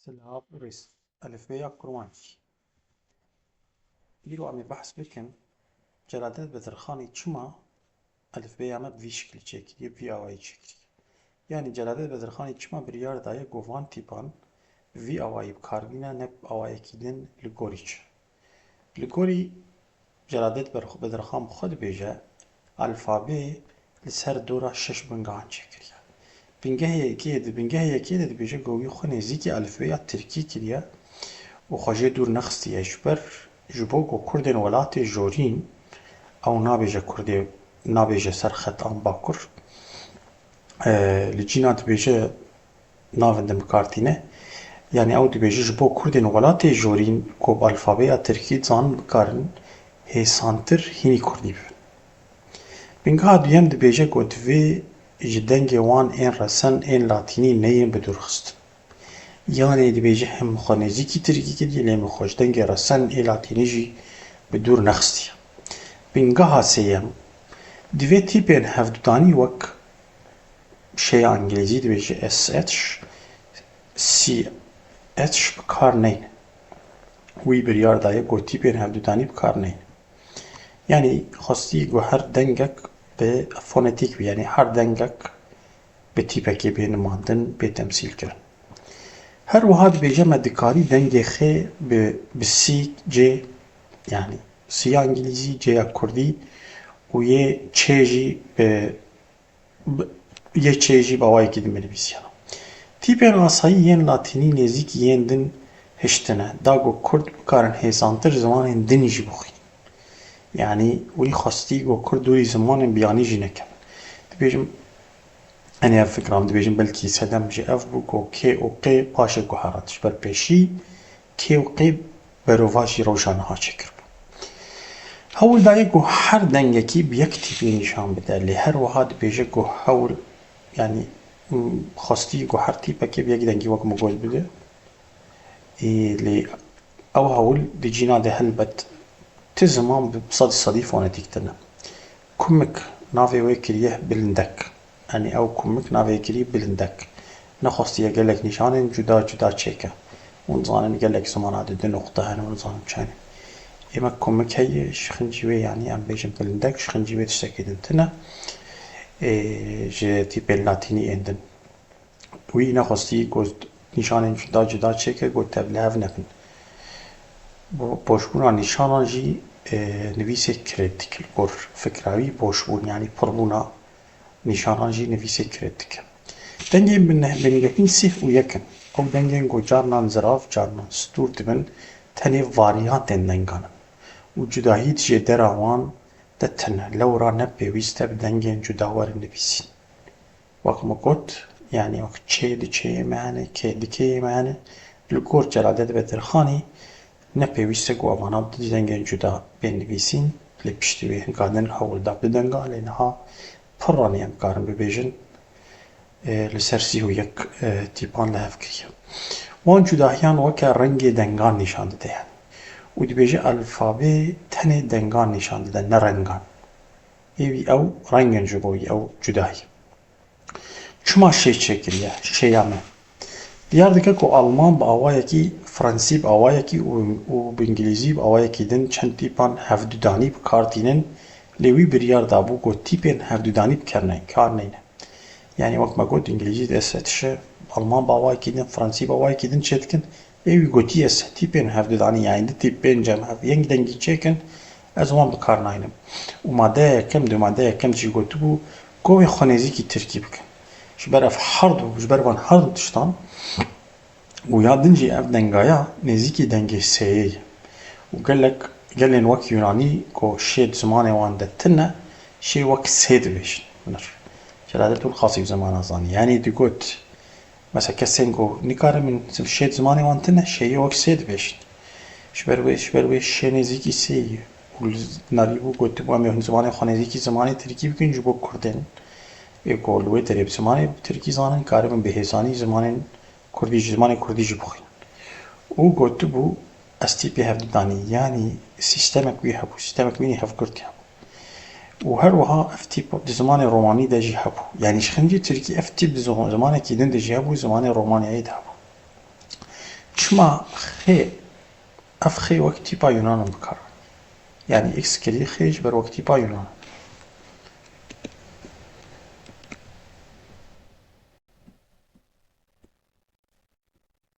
Silab Rês Elifbeya Kurmancî Îro em ê behs bikin Celadet Bedirxanî çima elifbeya me bi vî şiklî çêkiriye, bi vî awayî çêkiriye. Yani Celadet Bedirxanî çima biryar daye ku van tîpan bi vî awayî bikarbîne ne awayekî din li gorî çi. Li gorî Celadet Bedirxan bi xwe dibêje alfabeyê li ser dora şeş bingehan çêkiriye. Bingehê yekê di bingehê yekê de dibêje ku wî xwe nêzîkî elifbeya Tirkî kiriye û xwe jê dûr nexistiye ji bo ku Kurdên welatê jorîn ew nabêje Kurdê nabêje ser xet an bakur li cîna dibêje navên din bikartîne yani ew dibêje ji bo Kurdên welatê jorîn ku bi alfabeya Tirkî zanin bikarin hêsantir hînî Kurdî bibin. Bingeha duyem dibêje ku divê ji dengê wan ên resen ên latînî neyên bidûrxistin. Yani dibêje hem xwe nêzîkî Tirkî kiriye lê min xwe ji dengê resen ê latînî jî bi dûr nexistiye. Bingeha sêyem divê tîpên hevdûdanî wek şeya îngilîzî dibêje SH, CH bikar neyn. Wî biryar daye ku tîpên hevdûdanî bikar neyn. Yani xwestî ku her dengek bi fonetîk bî yani her dengek bi tîpekê bê nimandin bê temsîl kirin. Her wiha dibêje me dikarî dengê xê bi C, C yani C'ya îngilîzî, C'ya Kurdî û yê Ç jî yê Ç jî bi awayekî din binivîsiye. Tîpên asayî yên latînî nêzîkî yên din hiştine da ku Kurd bikarin hêsantir zimanên dinî jî bixwînin. Yani wî xwestî ku Kurd dûrî zimanên biyanî jî nekevin. Dibêjim Enê ev fikram dibêjim belkî sedem ji ev bû ku K û Q paşê guherat ji ber pêşî K û Q berova jî rewja niha çêkiribû. Hewl daye ku her dengekî bi yek tîpê nîşan bide lê her wiha dibêje ku hewl yani xwestî ku her tîpekê bi yek dengî wek min got bide lê ew hewl di cîna de helbet ti ziman bi sedî sedî fonetîk tune. Kumik navê wê kiriye bilindek. Yani ew kumik navê kirî bilindek. Nexwestiye gelek nîşanên cuda cuda çêke. Hûn zanin gelek zimana de di noqte hene hûn zanin çend. Ême kumik heye şixincî wê yani em bêjin bilindek şixincî wê tiştekî din tune ji tîpên latînî ên din. Wî nexwestî ku nîşanên cuda cuda çêke ku tev li hev nebin. Boşbûna nîşanan jî nivîsê kirêt dike. Gor fikra wî boşbûn yani pirbûna nîşanan jî nivîsê kirêt dike. Dengên binîgehîn sîf û yek in. Ew dengên ku carnan zirav, carnan stûr dibin tenê varyantên dengan in. û cudahî jê dera wan de tune. Lewra ne pêwîst e bi dengên cuda werin nivîsîn. Wek min got yani wek Ç di Ç'yê me hene, K di K'yê me hene li gor Celadet Bedirxanî ne pêwîst e ku evana di dengên cuda bên nivîsîn lê piştî wê hinkadin hewilda bi denga lê niha pir ranî em karin bibêjin li ser sî û yek tîpan li hev kiriye. Wan cudahiyan weke rengê dengan nîşan dide yani. û dibêje alfabê tenê dengan nîşan dide ne rengan. Êvî ew rengin ji bo wî ew cudahî. Çima şê çêkiriye şêya me. Diyar dike ku Alman bi awayekî, Fransî bi awayekî û bi îngilîzî bi awayekî din çend tîpan hevdûdanî bikar tînin lê wî biryar dabû ku tîpên hevdûdanî kar neyne. Yani wek me got îngilîzî de SH, Alman bi awayekî din, Fransî bi awayekî din çê dikin ê wî gotiye tîpên hevdûdanî yani di tîpên cemhev yên dengî çêkin ez wan bikar nayînim. û madeya yekem di madeya yekem jî gotibû ku wê xwe nêzîkî Tirkî bikin. Ji ber ev her du ji ber van her du tiştan goya din jî ev dengaya nêzîkî dengê sêyê ye. û gelên wek Yunanî ku şê di zimanê wan de tune şê wek sê dibêjin. Celadet û xasî bi zimana zanî. Yani digot mesela kesên ku nikarin min şê di zimanê wan tune şêyê wek sê dibêjin. Ji ber wê şê nêzîkî sê ye. û narîbû gotibû em ê zimanê xwe nêzîkî zimanê Tirkî bikin ji bo Kurdên ku li wê derê bi zimanê Tirkî zanin karibin bi hêsanî zimanên Kurdî ji zimanê Kurdî jî bixwînin. û gotibû ez tîpê hevdûdanî yani sîstemek wî hebû, sîstemek wînî hevgirtî hebû. û her wiha ev tîp di zimanê romanî de jî hebû. Yani şixincî Tirkî ev tîp di zimanekî din de jî hebû, zimanê Romanyayê de hebû. چما خێ ئەف خێ وەکتی پا یۆنانم بکار، یعنی ئکس کردی خێژ بەر وەکتی پا یۆنان